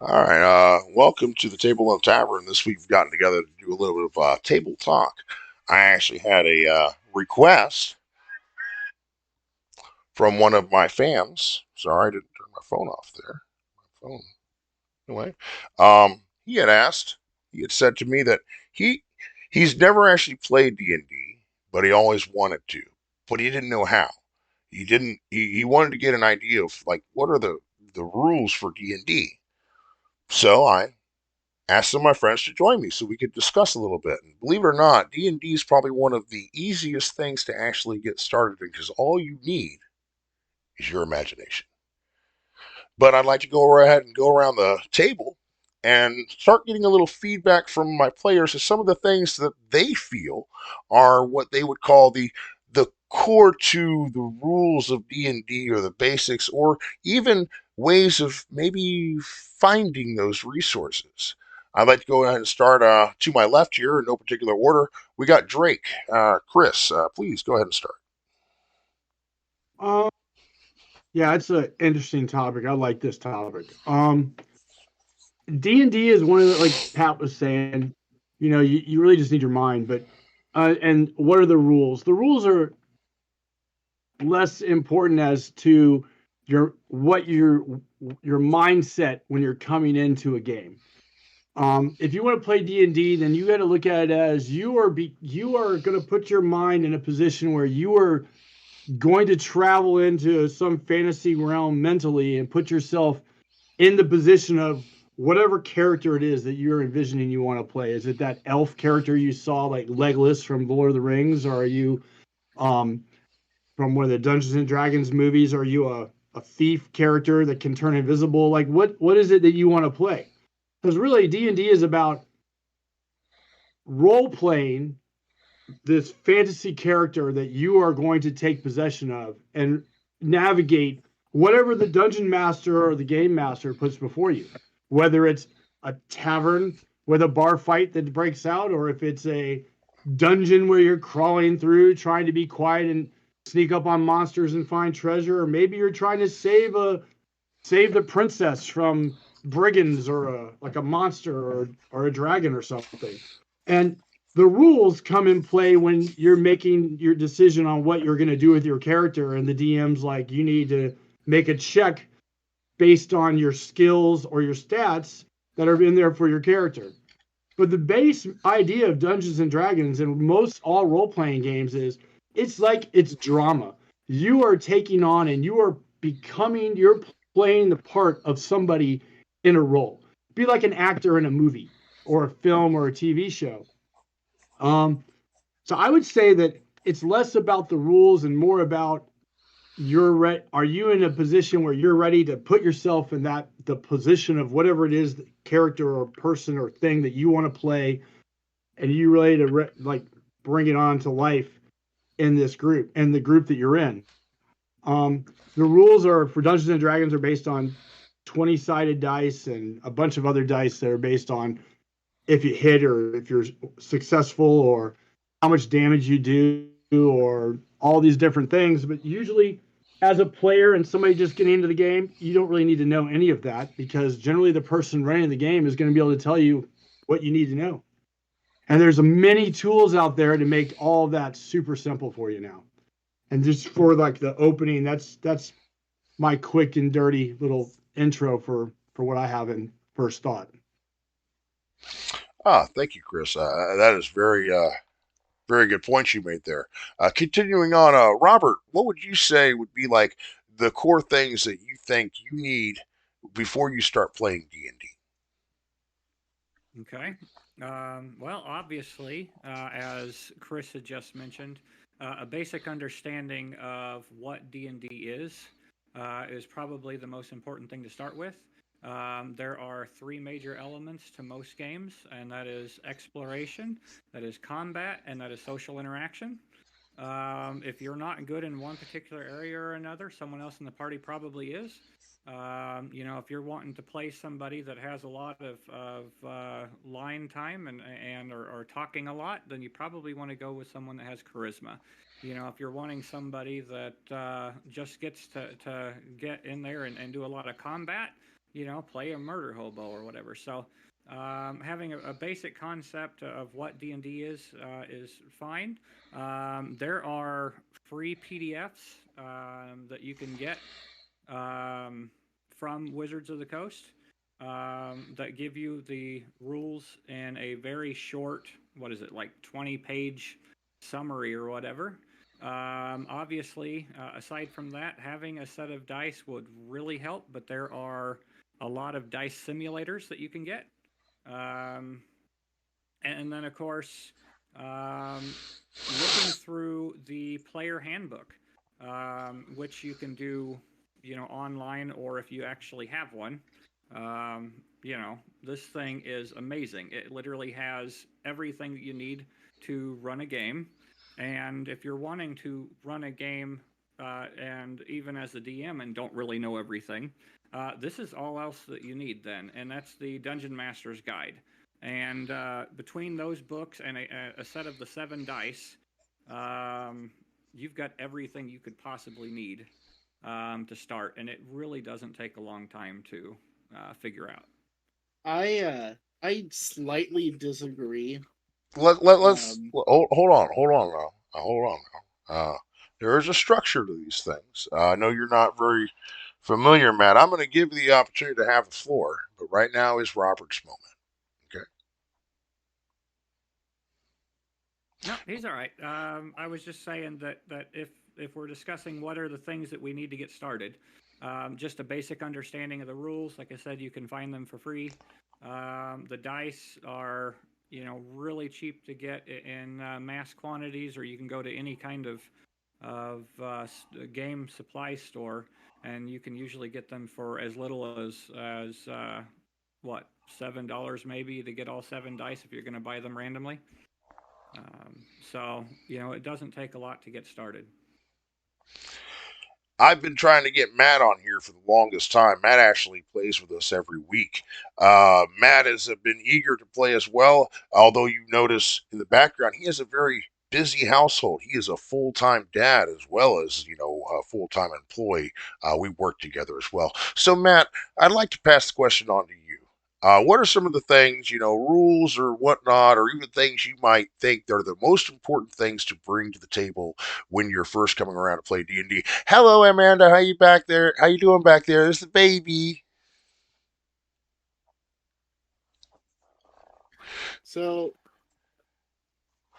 All right, welcome to the Table on Tavern. This week we've gotten together to do a little bit of table talk. I actually had a request from one of my fans. Sorry, I didn't turn my phone off there. My phone. Anyway, he had asked. He had said to me that he he's never actually played D&D, but he always wanted to, but he didn't know how. He didn't. He wanted to get an idea of like what are the rules for D&D. So I asked some of my friends to join me so we could discuss a little bit. And believe it or not, D&D is probably one of the easiest things to actually get started in because all you need is your imagination. But I'd like to go ahead and go around the table and start getting a little feedback from my players of some of the things that they feel are what they would call the core to the rules of D&D or the basics or even ways of maybe finding those resources. I'd like to go ahead and start to my left here in no particular order. We got Drake. Chris, please go ahead and start. Um, yeah, it's an interesting topic. I like this topic. D&D is one of the, like Pat was saying, you really just need your mind. But and what are the rules? The rules are less important as to your mindset when you're coming into a game. If you want to play D&D, then you got to look at it as you are going to put your mind in a position where you are going to travel into some fantasy realm mentally and put yourself in the position of whatever character it is that you're envisioning you want to play. Is it that elf character you saw like Legolas from Lord of the Rings, or are you um, from one of the Dungeons and Dragons movies? Are you a thief character that can turn invisible? Like what is it that you want to play? Because really D&D is about role playing this fantasy character that you are going to take possession of and navigate whatever the dungeon master or the game master puts before you, whether it's a tavern with a bar fight that breaks out, or if it's a dungeon where you're crawling through trying to be quiet and sneak up on monsters and find treasure, or maybe you're trying to save the princess from brigands or like a monster or a dragon or something. And the rules come in play when you're making your decision on what you're going to do with your character, and the DM's like, you need to make a check based on your skills or your stats that are in there for your character. But the base idea of Dungeons and Dragons and most all role-playing games is it's drama. You are taking on and you're playing the part of somebody in a role. Be like an actor in a movie or a film or a TV show. Um, so I would say that it's less about the rules and more about are you in a position where you're ready to put yourself in the position of whatever it is, the character or person or thing that you want to play, and you ready to like bring it on to life in this group and the group that you're in. The rules are for Dungeons and Dragons are based on 20-sided dice and a bunch of other dice that are based on if you hit or if you're successful or how much damage you do or all these different things. But usually, as a player and somebody just getting into the game, you don't really need to know any of that because generally the person running the game is going to be able to tell you what you need to know. And there's many tools out there to make all of that super simple for you now. And just for like the opening, that's my quick and dirty little intro for what I have in first thought. Thank you, Chris. That is very good points you made there. Continuing on, Robert, what would you say would be like the core things that you think you need before you start playing D&D? Okay. Well, obviously, as Chris had just mentioned, a basic understanding of what D&D is probably the most important thing to start with. There are three major elements to most games, and that is exploration, that is combat, and that is social interaction. If you're not good in one particular area or another, someone else in the party probably is. If you're wanting to play somebody that has a lot of line time and are talking a lot, then you probably want to go with someone that has charisma. If you're wanting somebody that just gets to get in there and do a lot of combat, play a murder hobo or whatever. So having a basic concept of what D&D is fine. There are free PDFs that you can get um, from Wizards of the Coast that give you the rules in a very short, what is it, like 20-page summary or whatever. Obviously, aside from that, having a set of dice would really help, but there are a lot of dice simulators that you can get. And then, of course, looking through the player handbook, which you can do, online, or if you actually have one. This thing is amazing. It literally has everything that you need to run a game. And if you're wanting to run a game, and even as a DM and don't really know everything, this is all else that you need then, and that's the Dungeon Master's Guide. And between those books and a set of the 7 dice, you've got everything you could possibly need to start, and it really doesn't take a long time to figure out. I slightly disagree. Let's Um, hold on now. Hold on now. There is a structure to these things. I know you're not very familiar, Matt. I'm going to give you the opportunity to have the floor, but right now is Robert's moment. Okay. No, he's all right. I was just saying that if we're discussing what are the things that we need to get started, just a basic understanding of the rules. Like I said, you can find them for free. The dice are really cheap to get in mass quantities, or you can go to any kind of game supply store, and you can usually get them for as little as what, $7 maybe to get all 7 dice if you're going to buy them randomly. So it doesn't take a lot to get started. I've been trying to get Matt on here for the longest time. Matt actually plays with us every week. Matt has been eager to play as well, although you notice in the background he has a very busy household. He is a full-time dad as well as, a full-time employee. We work together as well. So, Matt, I'd like to pass the question on to you. What are some of the things, rules or whatnot, or even things you might think are the most important things to bring to the table when you're first coming around to play D&D? Hello, Amanda. How you back there? How you doing back there? There's the baby. so,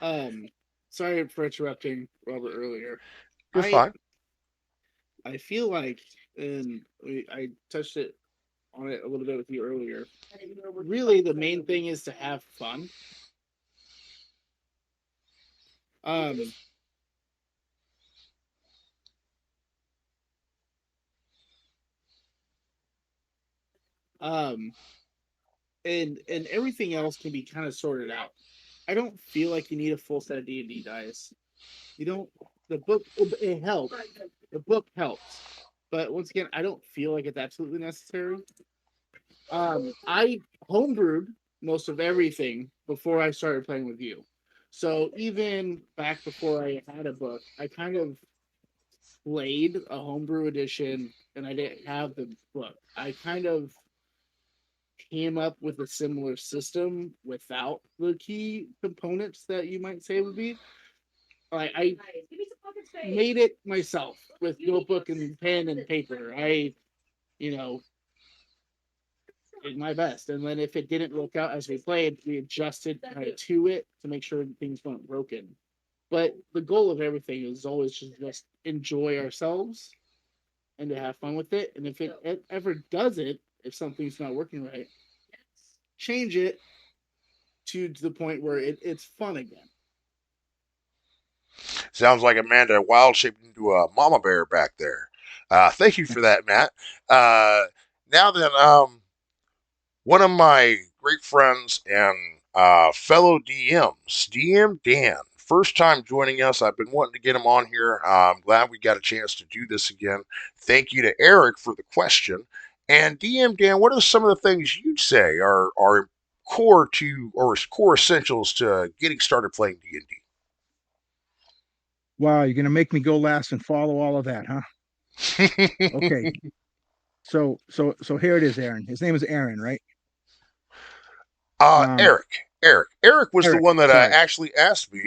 um, sorry for interrupting Robert earlier. You're I fine. I feel like, and I touched it on it a little bit with you earlier. Really, the main thing is to have fun. Um, um, and everything else can be kind of sorted out. I don't feel like you need a full set of D&D dice. You don't. The book, it helps. The book helps, but once again, I don't feel like it's absolutely necessary. I homebrewed most of everything before I started playing with you. So even back before I had a book, I kind of played a homebrew edition, and I didn't have the book. I kind of came up with a similar system without the key components that you might say would be. I made it myself with notebook and pen and paper. You know, did my best. And then if it didn't work out as we played, we adjusted kind of to it to make sure things weren't broken. But the goal of everything is always just enjoy ourselves and to have fun with it. And if it ever doesn't, if something's not working right, change it to the point where it's fun again. Sounds like Amanda wild shaped into a mama bear back there. Thank you for that, Matt. Uh, now then, one of my great friends and fellow DMs, DM Dan first time joining us. I've been wanting to get him on here. I'm glad we got a chance to do this again. Thank you to Eric for the question. And DM Dan, what are some of the things you'd say are core to or core essentials to getting started playing D&D? Wow, you're gonna make me go last and follow all of that, huh? Okay. So here it is, Aaron. His name is Aaron, right? Um, Eric was the Eric, one that sorry. actually asked me.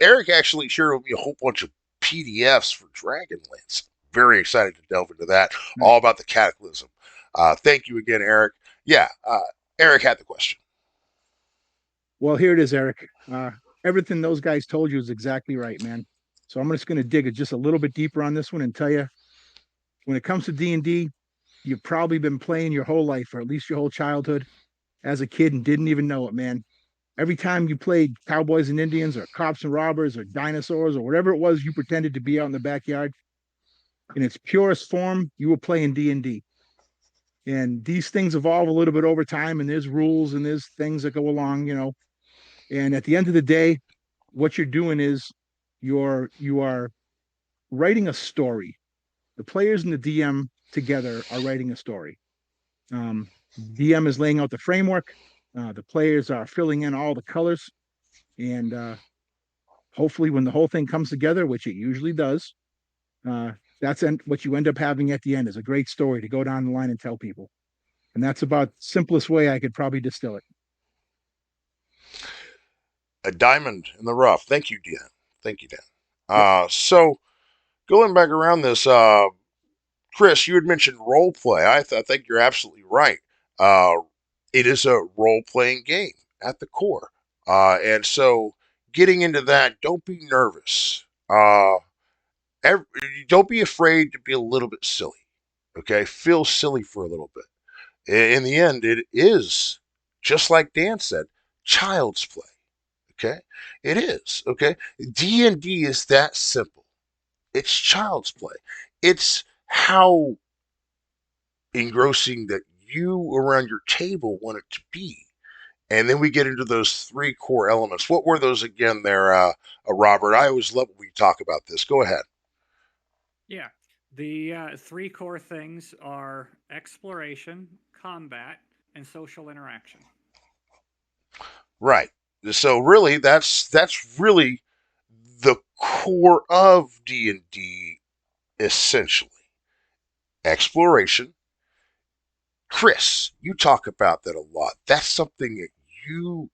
Eric actually shared with me a whole bunch of PDFs for Dragonlance. Very excited to delve into that. Nice. All about the Cataclysm. Thank you again, Eric. Yeah, Eric had the question. Well, here it is, Eric. Everything those guys told you is exactly right, man. So I'm just gonna dig just a little bit deeper on this one and tell you, when it comes to D&D, you've probably been playing your whole life, or at least your whole childhood, as a kid and didn't even know it, man. Every time you played cowboys and Indians or cops and robbers or dinosaurs or whatever it was you pretended to be out in the backyard, in its purest form, you were playing D&D. And these things evolve a little bit over time, and there's rules and there's things that go along. And at the end of the day, what you're doing is you are writing a story. The players and the DM together are writing a story. Um, DM is laying out the framework. The players are filling in all the colors, and hopefully, when the whole thing comes together, which it usually does, uh, what you end up having at the end is a great story to go down the line and tell people. And that's about the simplest way I could probably distill it. A diamond in the rough. Thank you, Dan. Thank you, Dan. Yep. So going back around this, Chris, you had mentioned role play. I think you're absolutely right. Uh, it is a role playing game at the core. And so getting into that, don't be nervous. Every, don't be afraid to be a little bit silly. Okay? Feel silly for a little bit. In the end, it is, just like Dan said, child's play. Okay? It is. Okay? D&D is that simple. It's child's play. It's how engrossing that you around your table want it to be. And then we get into those three core elements. What were those again there, Robert? I always love when we talk about this. Go ahead. Yeah. The three core things are exploration, combat, and social interaction. Right. So really, that's really the core of D&D, essentially. Exploration. Chris, you talk about that a lot. That's something that you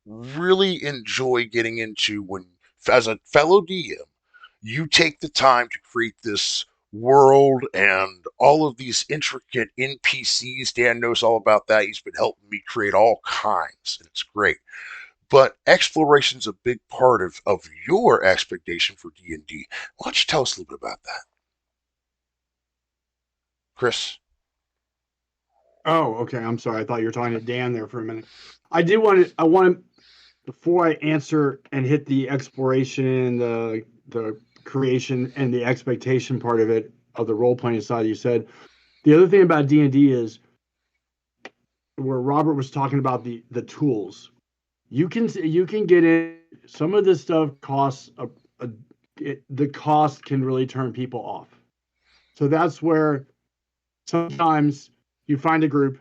really enjoy getting into when, as a fellow DM, you take the time to create this world and all of these intricate NPCs. Dan knows all about that. He's been helping me create all kinds, and it's great. But exploration is a big part of your expectation for D&D. Why don't you tell us a little bit about that, Chris? Oh, okay. I'm sorry. I thought you were talking to Dan there for a minute. I want to, before I answer and hit the exploration, the creation and the expectation part of it, of the role playing side, you said the other thing about D&D is where Robert was talking about the tools. You can get in. Some of this stuff costs the cost can really turn people off. So that's where sometimes you find a group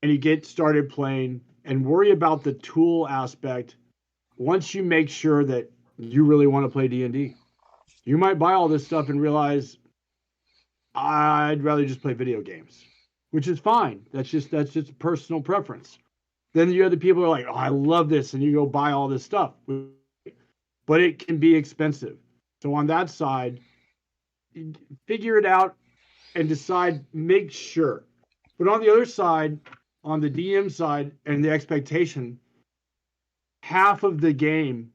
and you get started playing and worry about the tool aspect once you make sure that you really want to play D&D. You might buy all this stuff and realize I'd rather just play video games, which is fine. That's just a personal preference. Then the other people are like, "Oh, I love this," and you go buy all this stuff, but it can be expensive. So on that side, figure it out and decide, make sure. But on the other side, on the DM side and the expectation, half of the game,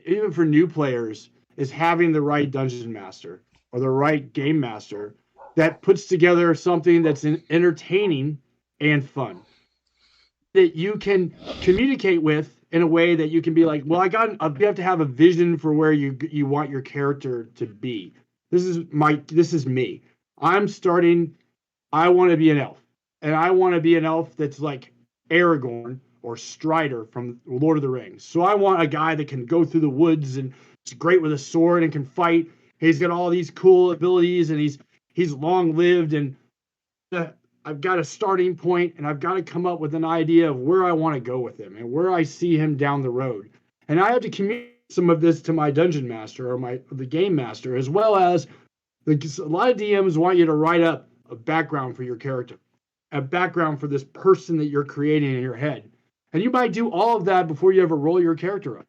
even for new players, is having the right dungeon master or the right game master that puts together something that's entertaining and fun that you can communicate with in a way that you can be like, well, you have to have a vision for where you want your character to be. This is me. I want to be an elf, and I want to be an elf that's like Aragorn or Strider from Lord of the Rings. So I want a guy that can go through the woods and is great with a sword and can fight. He's got all these cool abilities and he's long lived and I've got a starting point and I've got to come up with an idea of where I want to go with him and where I see him down the road. And I have to communicate some of this to my dungeon master or the game master, as well as a lot of DMs want you to write up a background for your character, a background for this person that you're creating in your head. And you might do all of that before you ever roll your character up.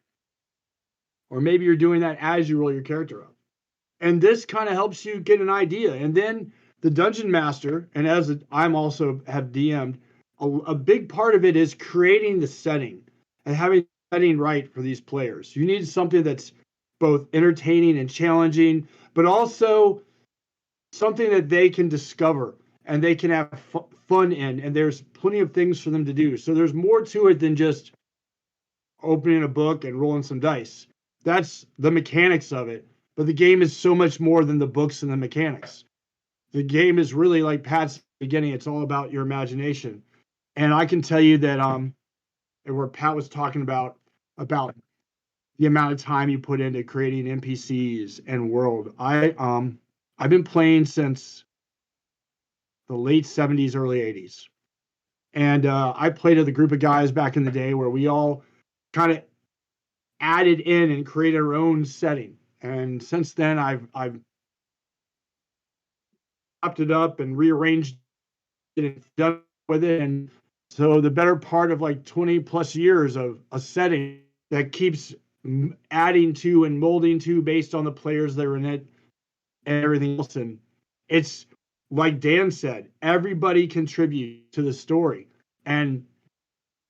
Or maybe you're doing that as you roll your character up. And this kind of helps you get an idea. And then the dungeon master, and as I'm also have DM'd, a big part of it is creating the setting and having the setting right for these players. You need something that's both entertaining and challenging, but also something that they can discover and they can have fun in. And there's plenty of things for them to do. So there's more to it than just opening a book and rolling some dice. That's the mechanics of it. But the game is so much more than the books and the mechanics. The game is really like Pat's beginning. It's all about your imagination. And I can tell you that where Pat was talking about the amount of time you put into creating NPCs and world. I've been playing since the late 70s, early 80s. And I played with a group of guys back in the day where we all kind of added in and created our own setting. And since then, I've chopped it up and rearranged it and done with it. And so the better part of like 20 plus years of a setting that keeps adding to and molding to based on the players that are in it and everything else. And it's like Dan said, everybody contributes to the story. And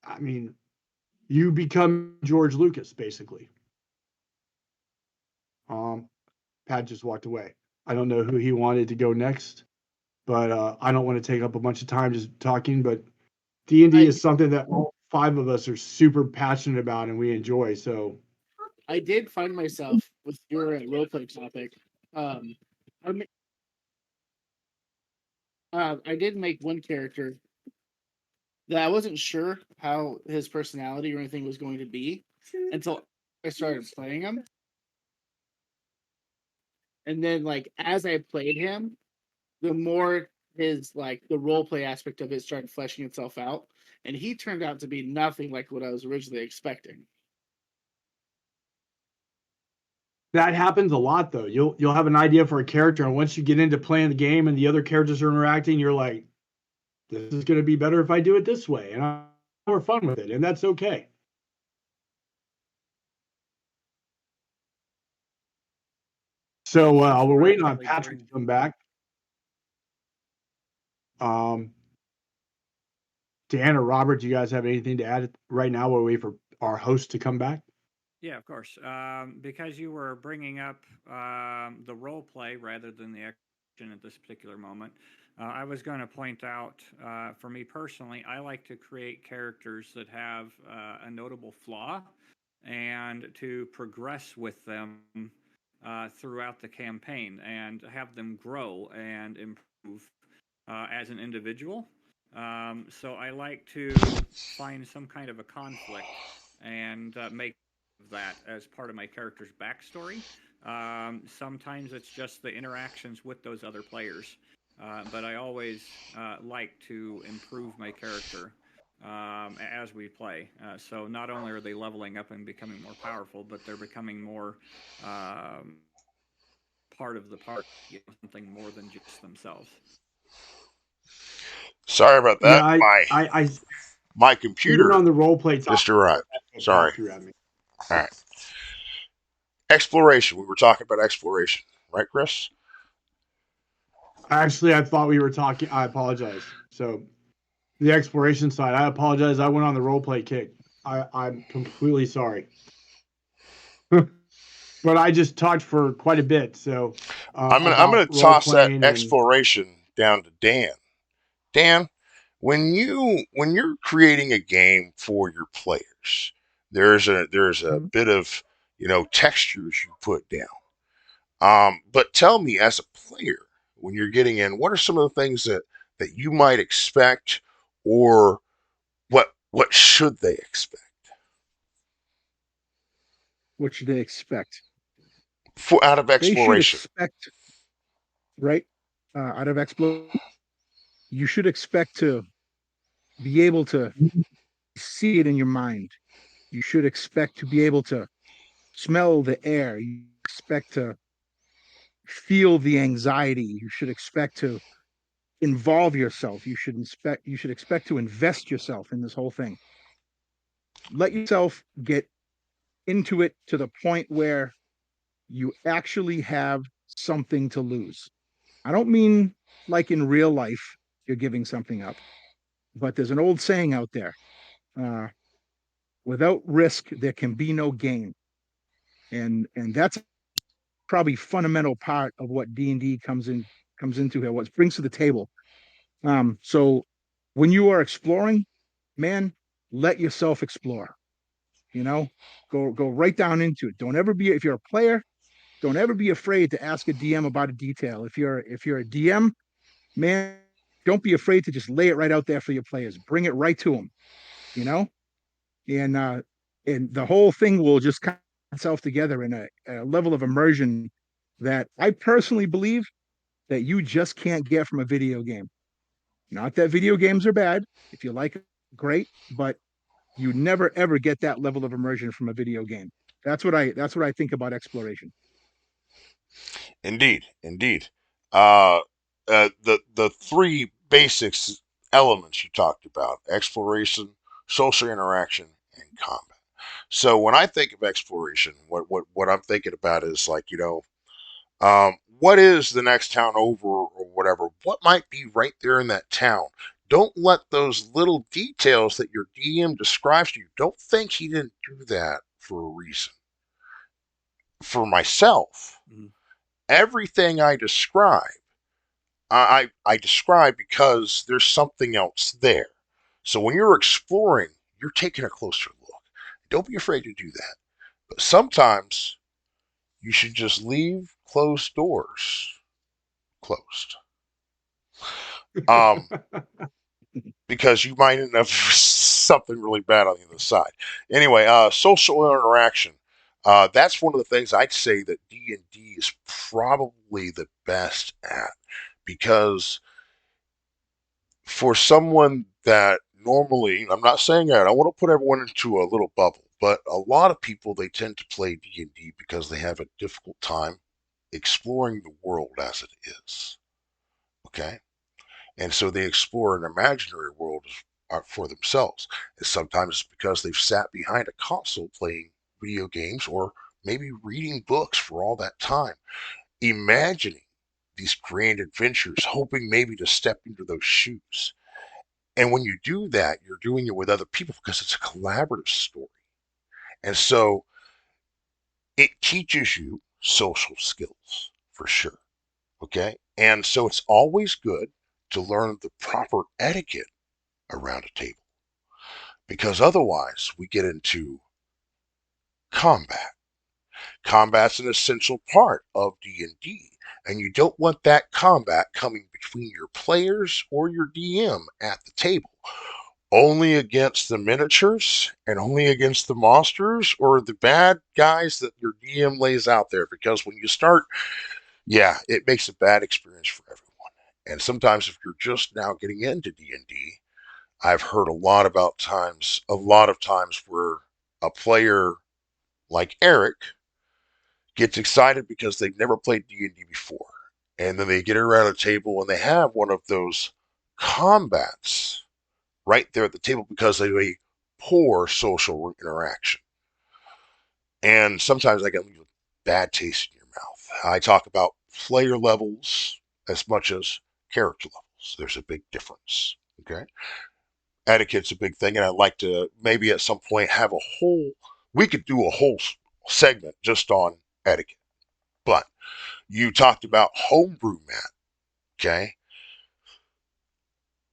I mean, you become George Lucas, basically. Pat just walked away. I don't know who he wanted to go next, but I don't want to take up a bunch of time just talking. But D&D is something that all five of us are super passionate about and we enjoy. So I did find myself with your roleplay topic. I did make one character that I wasn't sure how his personality or anything was going to be until I started playing him. And then, like, as I played him, the more his, like, the role play aspect of it started fleshing itself out. And he turned out to be nothing like what I was originally expecting. that happens a lot, though. You'll have an idea for a character, and once you get into playing the game and the other characters are interacting, you're like, this is going to be better if I do it this way, and I'm more fun with it, and that's okay. So we're waiting on Patrick to come back. Dan or Robert, do you guys have anything to add right now while we wait for our host to come back? Yeah, of course. Because you were bringing up the role play rather than the action at this particular moment, I was going to point out, for me personally, I like to create characters that have a notable flaw and to progress with them throughout the campaign and have them grow and improve as an individual. So I like to find some kind of a conflict and make that as part of my character's backstory. Sometimes it's just the interactions with those other players, but I always like to improve my character as we play. So not only are they leveling up and becoming more powerful, but they're becoming more part of the party, something more than just themselves. Sorry about Yeah, that. My computer on the role play just arrived. Sorry. At me. All right. Exploration. We were talking about exploration, right, Chris? Actually, I thought we were talking. I apologize. So, the exploration side, I apologize. I went on the role play kick. I'm completely sorry. But I just talked for quite a bit. So, I'm gonna toss that exploration down to Dan. Dan, when you're creating a game for your players, there's a bit of textures you put down. But tell me, as a player, when you're getting in, what are some of the things that you might expect, or what What should they expect What should they expect? out of They should exploration? expect, right, out of exploration, you should expect to be able to see it in your mind. You should expect to be able to smell the air. You expect to feel the anxiety. You should expect to involve yourself. You should expect to invest yourself in this whole thing. Let yourself get into it to the point where you actually have something to lose. I don't mean like in real life you're giving something up, but there's an old saying out there: uh, without risk there can be no gain, and that's probably fundamental part of what D&D comes into here, what brings to the table. So when you are exploring, man, let yourself explore. You know, go right down into it. Don't ever be, if you're a player, don't ever be afraid to ask a DM about a detail. If you're a DM, man, don't be afraid to just lay it right out there for your players. Bring it right to them. You know, and the whole thing will just come itself together in a level of immersion that I personally believe that you just can't get from a video game. Not that video games are bad. If you like it, great, but you never ever get that level of immersion from a video game. That's what I think about exploration. Indeed, indeed. Uh, the three basics elements you talked about: exploration, social interaction, and combat. So when I think of exploration, what I'm thinking about is like, what is the next town over or whatever? What might be right there in that town? Don't let those little details that your DM describes to you. Don't think he didn't do that for a reason. For myself, Mhm. everything I describe, I describe because there's something else there. So when you're exploring, you're taking a closer look. Don't be afraid to do that. But sometimes you should just leave closed doors closed. Um, because you might end up with something really bad on the other side. Anyway, social interaction. That's one of the things I'd say that D&D is probably the best at, because for someone that normally, I'm not saying that, I want to put everyone into a little bubble, but a lot of people, they tend to play D&D because they have a difficult time exploring the world as it is. Okay? And so they explore an imaginary world for themselves. And sometimes it's because they've sat behind a console playing video games, or maybe reading books for all that time, imagining these grand adventures, hoping maybe to step into those shoes. And when you do that, you're doing it with other people because it's a collaborative story. And so it teaches you social skills for sure. Okay. And so it's always good to learn the proper etiquette around a table, because otherwise we get into combat. Combat's an essential part of D&D, and you don't want that combat coming between your players or your DM at the table. Only against the miniatures and only against the monsters or the bad guys that your DM lays out there, because when you start, yeah, it makes a bad experience for everyone. And sometimes if you're just now getting into D&D, I've heard a lot of times where a player like Eric gets excited because they've never played D&D before. And then they get around a table and they have one of those combats right there at the table because of a poor social interaction. And sometimes I get a bad taste in your mouth. I talk about player levels as much as character levels. There's a big difference. Okay. Etiquette's a big thing, and I'd like to maybe at some point have we could do a whole segment just on etiquette. But you talked about homebrew, Matt. Okay,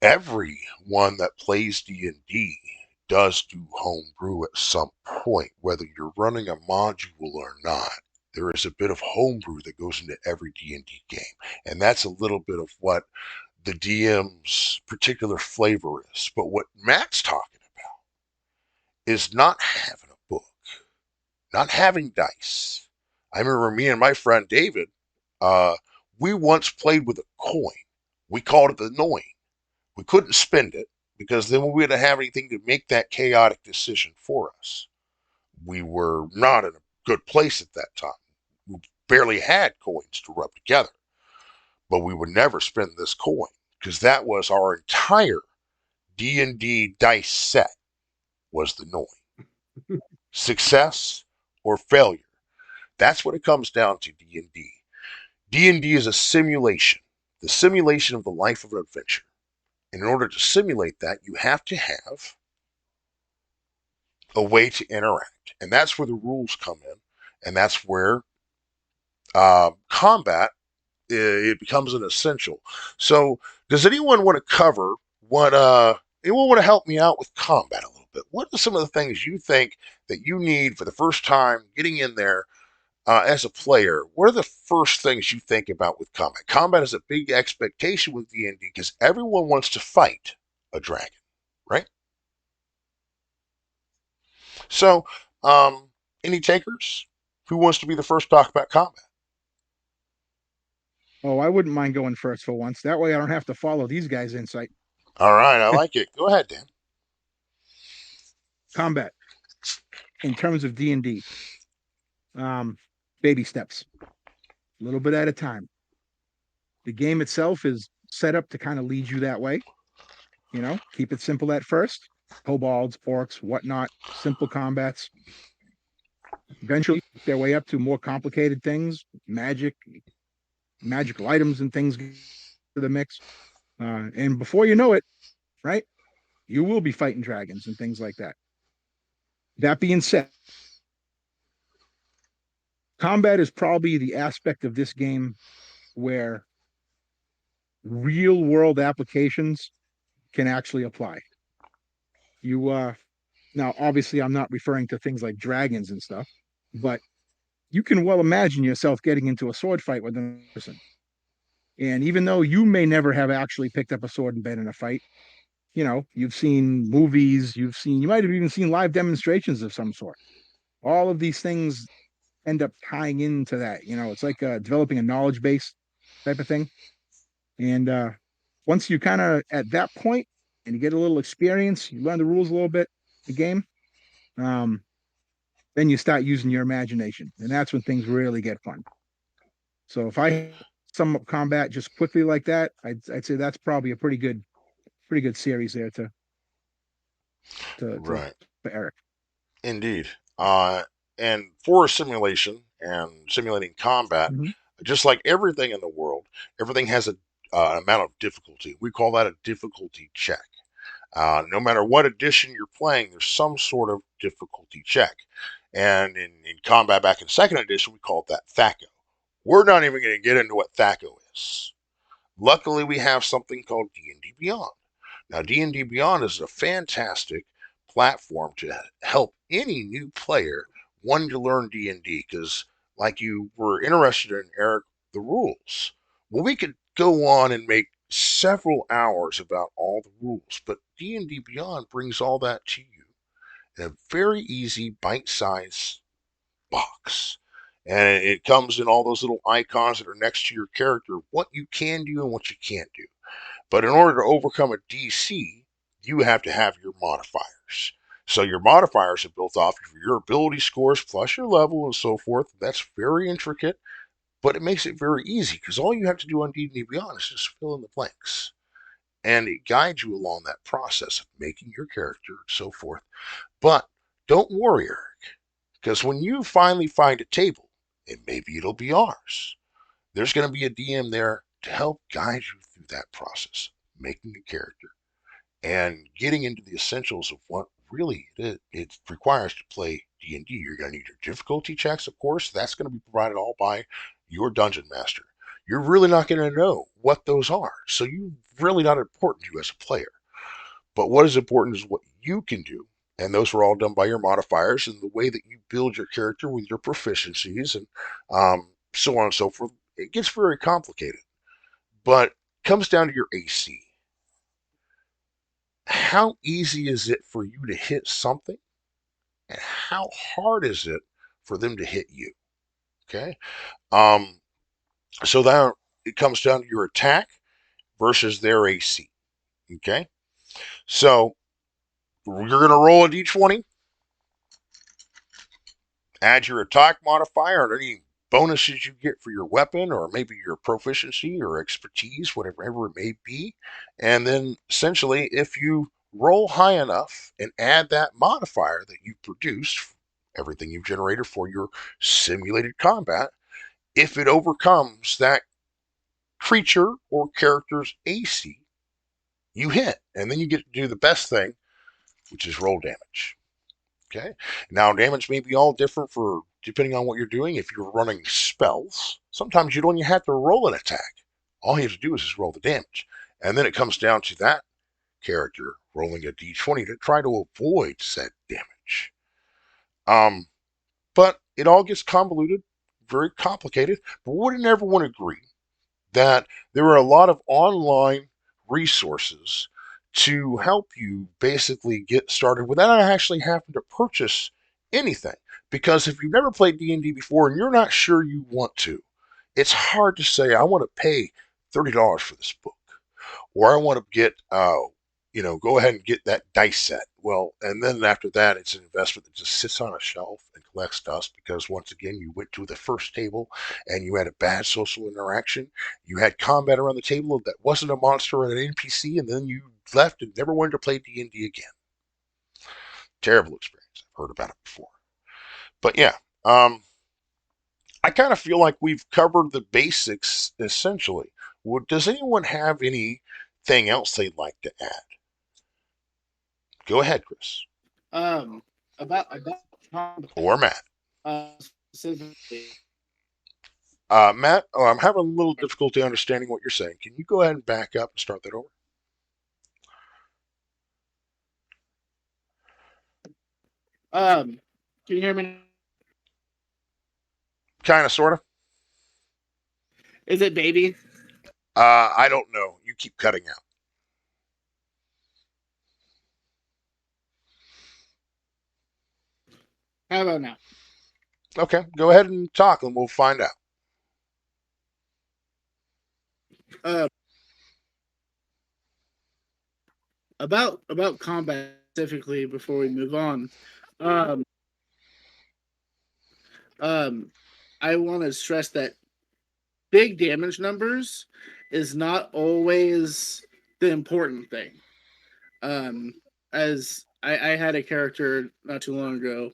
everyone that plays D&D does do homebrew at some point, whether you're running a module or not. There is a bit of homebrew that goes into every D&D game, and that's a little bit of what the DM's particular flavor is. But what Matt's talking is not having a book, not having dice. I remember me and my friend David, uh, we once played with a coin. We called it the annoying. We couldn't spend it because then we wouldn't have anything to make that chaotic decision for us. We were not in a good place at that time. We barely had coins to rub together, but we would never spend this coin because that was our entire D&D dice set was the knowing. Success or failure. That's what it comes down to D&D. D&D is a simulation, the simulation of the life of an adventure. And in order to simulate that, you have to have a way to interact. And that's where the rules come in. And that's where combat it becomes an essential. So, does anyone want to cover what? Anyone want to help me out with combat a little bit? What are some of the things you think that you need for the first time getting in there as a player? What are the first things you think about with combat? Combat is a big expectation with D&D because everyone wants to fight a dragon, right? So, any takers? Who wants to be the first to talk about combat? Oh, I wouldn't mind going first for once. That way I don't have to follow these guys' insight. All right, I like it. Go ahead, Dan. Combat in terms of D&D. Baby steps, a little bit at a time. The game itself is set up to kind of lead you that way. Keep it simple at first. Kobolds, orcs, whatnot, simple combats. Eventually, their way up to more complicated things, magical items, and things to the mix. And before you know it, right, you will be fighting dragons and things like that. That being said, combat is probably the aspect of this game where real world applications can actually apply. You Now obviously I'm not referring to things like dragons and stuff, but you can well imagine yourself getting into a sword fight with a person. And even though you may never have actually picked up a sword and been in a fight, you've seen movies, you might have even seen live demonstrations of some sort. All of these things end up tying into that. It's like developing a knowledge base type of thing. And once you kind of at that point and you get a little experience, you learn the rules a little bit, the game, um, then you start using your imagination. And that's when things really get fun. So if I sum up combat just quickly like that, I'd say that's probably a pretty good series there to Right. for Eric. Indeed. And for a simulation and simulating combat, Mm-hmm. just like everything in the world, everything has a amount of difficulty. We call that a difficulty check. No matter what edition you're playing, there's some sort of difficulty check. And in combat back in second edition, we called that THACO. We're not even going to get into what THACO is. Luckily, we have something called D&D Beyond. Now, D&D Beyond is a fantastic platform to help any new player wanting to learn D&D because, like you were interested in, Eric, the rules. Well, we could go on and make several hours about all the rules, but D&D Beyond brings all that to you in a very easy, bite-sized box. And it comes in all those little icons that are next to your character, what you can do and what you can't do. But in order to overcome a DC, you have to have your modifiers. So your modifiers are built off of your ability scores plus your level and so forth. That's very intricate, but it makes it very easy because all you have to do on D&D Beyond is just fill in the blanks. And it guides you along that process of making your character and so forth. But don't worry, Eric, because when you finally find a table, and maybe it'll be ours, there's going to be a DM there to help guide you through that process, making a character and getting into the essentials of what really it requires to play D&D. You're going to need your difficulty checks, of course. That's going to be provided all by your dungeon master. You're really not going to know what those are, so you really not important to you as a player. But what is important is what you can do, and those are all done by your modifiers and the way that you build your character with your proficiencies and so on and so forth. It gets very complicated, but it comes down to your AC. How easy is it for you to hit something and how hard is it for them to hit you. Okay. Um, so that it comes down to your attack versus their AC. Okay. So you're going to roll a d20, add your attack modifier and any bonuses you get for your weapon or maybe your proficiency or expertise, whatever it may be. And then essentially, if you roll high enough and add that modifier that you produced, everything you've generated for your simulated combat, if it overcomes that creature or character's AC, you hit. And then you get to do the best thing, which is roll damage. Okay. Now, damage may be all different for depending on what you're doing. If you're running spells, sometimes you don't even have to roll an attack. All you have to do is just roll the damage. And then it comes down to that character rolling a d20 to try to avoid said damage. But it all gets convoluted, very complicated. But wouldn't everyone agree that there are a lot of online resources to help you basically get started without actually having to purchase anything? Because if you've never played D&D before and you're not sure you want to, it's hard to say I want to pay $30 for this book, or I want to get go ahead and get that dice set. Well, and then after that, it's an investment that just sits on a shelf and collects dust because once again, you went to the first table and you had a bad social interaction. You had combat around the table that wasn't a monster and an NPC, and then you left and never wanted to play D&D again. Terrible experience. I've heard about it before. But yeah, I kind of feel like we've covered the basics essentially. Does anyone have anything else they'd like to add? Go ahead, Chris. About Or Matt. specifically. Matt, I'm having a little difficulty understanding what you're saying. Can you go ahead and back up and start that over? Can you hear me? Kind of, sort of. Is it baby? I don't know. You keep cutting out. How about now? Okay, go ahead and talk, and we'll find out. About combat specifically before we move on. I want to stress that big damage numbers is not always the important thing. As I had a character not too long ago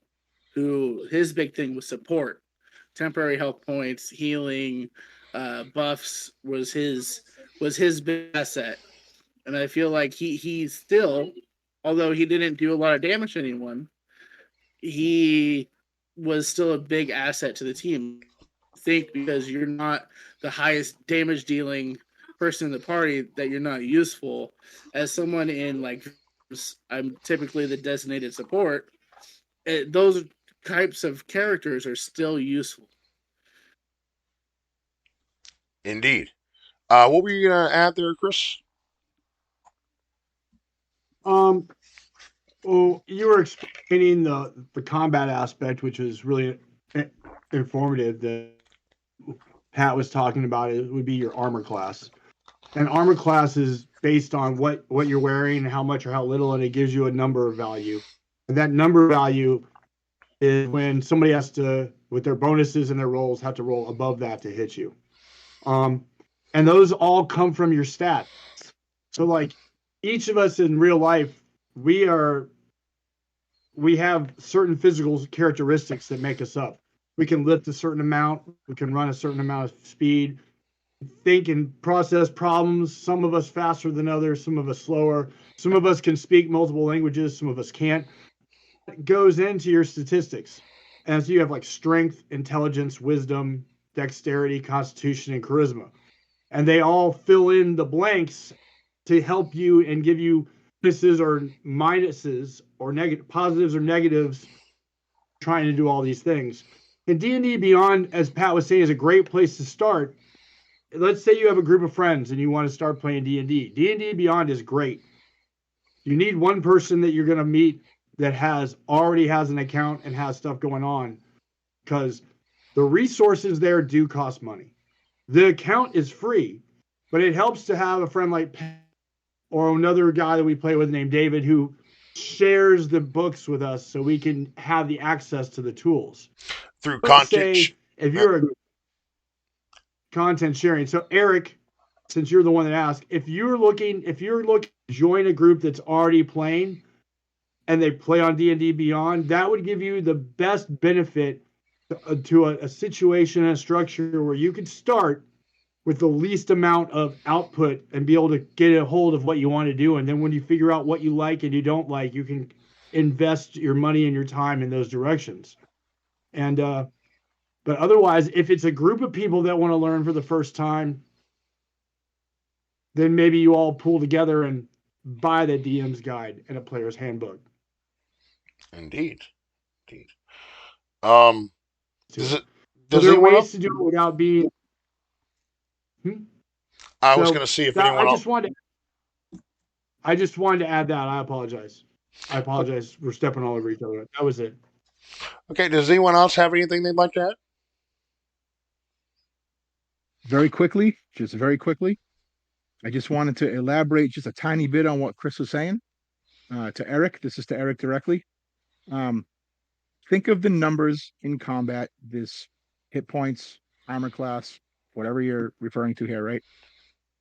who his big thing was support, temporary health points, healing, buffs was his big asset, and I feel like he still, although he didn't do a lot of damage to anyone, he was still a big asset to the team. I think because you're not the highest damage dealing person in the party that you're not useful. As someone in like, I'm typically the designated support. Those types of characters are still useful. Indeed. What were you going to add there, Chris? Well, you were explaining the combat aspect, which was really informative. That Pat was talking about it would be your armor class, and armor class is based on what you're wearing, how much or how little, and it gives you a number value. And that number value is when somebody has to, with their bonuses and their rolls, have to roll above that to hit you. And those all come from your stats. So like each of us in real life, we have certain physical characteristics that make us up. We can lift a certain amount, we can run a certain amount of speed, think and process problems. Some of us faster than others, some of us slower. Some of us can speak multiple languages, some of us can't. It goes into your statistics. And so you have like strength, intelligence, wisdom, dexterity, constitution, and charisma. And they all fill in the blanks to help you and give you pluses or minuses or negative positives or negatives, trying to do all these things. And D&D Beyond, as Pat was saying, is a great place to start. Let's say you have a group of friends and you want to start playing D&D. D&D Beyond is great. You need one person that you're going to meet that already has an account and has stuff going on, because the resources there do cost money. The account is free, but it helps to have a friend like Pat or another guy that we play with named David who shares the books with us so we can have the access to the tools. Through Let's content. say if you're a content sharing. So Eric, since you're the one that asked, if you're looking to join a group that's already playing and they play on D&D Beyond, that would give you the best benefit to a situation and a structure where you could start with the least amount of output and be able to get a hold of what you want to do. And then when you figure out what you like and you don't like, you can invest your money and your time in those directions. And but otherwise, if it's a group of people that want to learn for the first time, then maybe you all pull together and buy the DM's guide and a player's handbook. Indeed. Um, does it? So Does there are anyone else? ways to do it without being. I was So going to see if that, anyone else. I just wanted to add that. I apologize. We're stepping all over each other. That was it. Okay. Does anyone else have anything they'd like to add? Very quickly, I just wanted to elaborate just a tiny bit on what Chris was saying. To Eric, this is to Eric directly. Think of the numbers in combat, this hit points, armor class, whatever you're referring to here, right?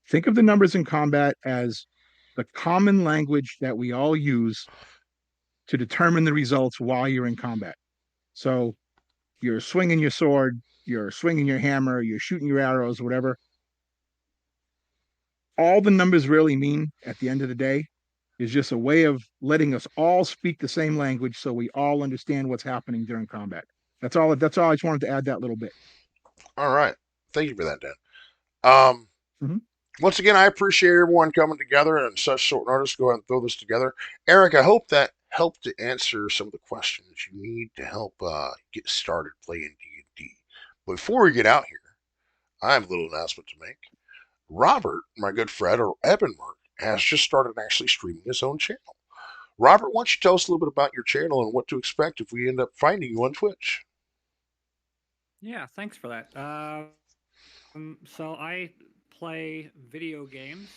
Think of the numbers in combat as the common language that we all use to determine the results while you're in combat. So you're swinging your sword, you're swinging your hammer, you're shooting your arrows, whatever. All the numbers really mean at the end of the day is just a way of letting us all speak the same language so we all understand what's happening during combat. That's all. That's all. I just wanted to add that little bit. All right. Thank you for that, Dan. Um, Mhm. Once again, I appreciate everyone coming together and such short notice. Go ahead and throw this together. Eric, I hope that helped to answer some of the questions you need to help get started playing D&D. Before we get out here, I have a little announcement to make. Robert, my good friend, or Ebenberg, has just started actually streaming his own channel. Robert, why don't you tell us a little bit about your channel and what to expect if we end up finding you on Twitch? Yeah, thanks for that. So I play video games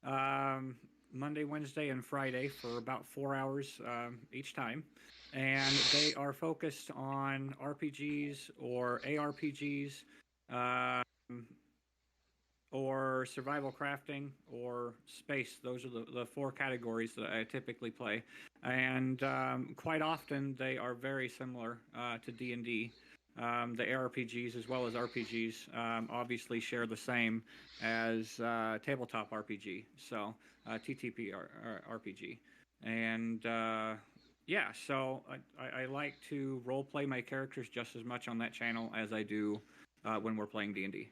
Monday, Wednesday, and Friday for about 4 hours each time. And they are focused on RPGs or ARPGs, or survival crafting or space. Those are the four categories that I typically play. And quite often they are very similar to D&D. The ARPGs as well as RPGs obviously share the same as tabletop RPG, so TTP RPG. And yeah, so I like to role play my characters just as much on that channel as I do when we're playing D&D.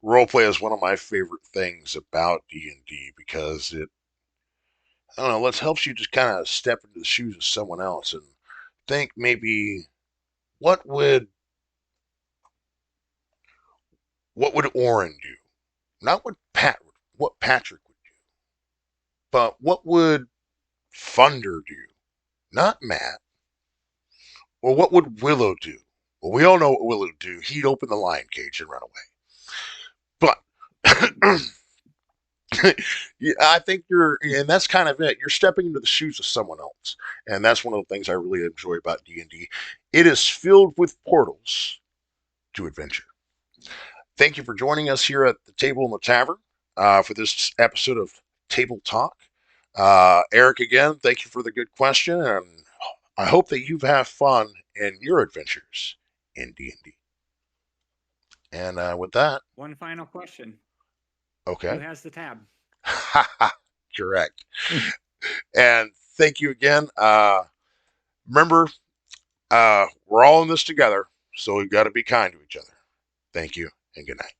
Roleplay is one of my favorite things about D&D because I don't know, it helps you just kind of step into the shoes of someone else and think maybe what would what would Oren do? Not what Patrick would do, but what would Thunder do? Not Matt. Or what would Willow do? Well, we all know what Willow would do. He'd open the lion cage and run away. But yeah, I think and that's kind of it. You're stepping into the shoes of someone else, and that's one of the things I really enjoy about D&D. It is filled with portals to adventure. Thank you for joining us here at the table in the tavern for this episode of Table Talk. Eric, again, thank you for the good question, and I hope that you've had fun in your adventures in D&D. And with that, One final question. okay. Who has the tab? Correct. And thank you again. Remember, we're all in this together, so we've got to be kind to each other. Thank you, and good night.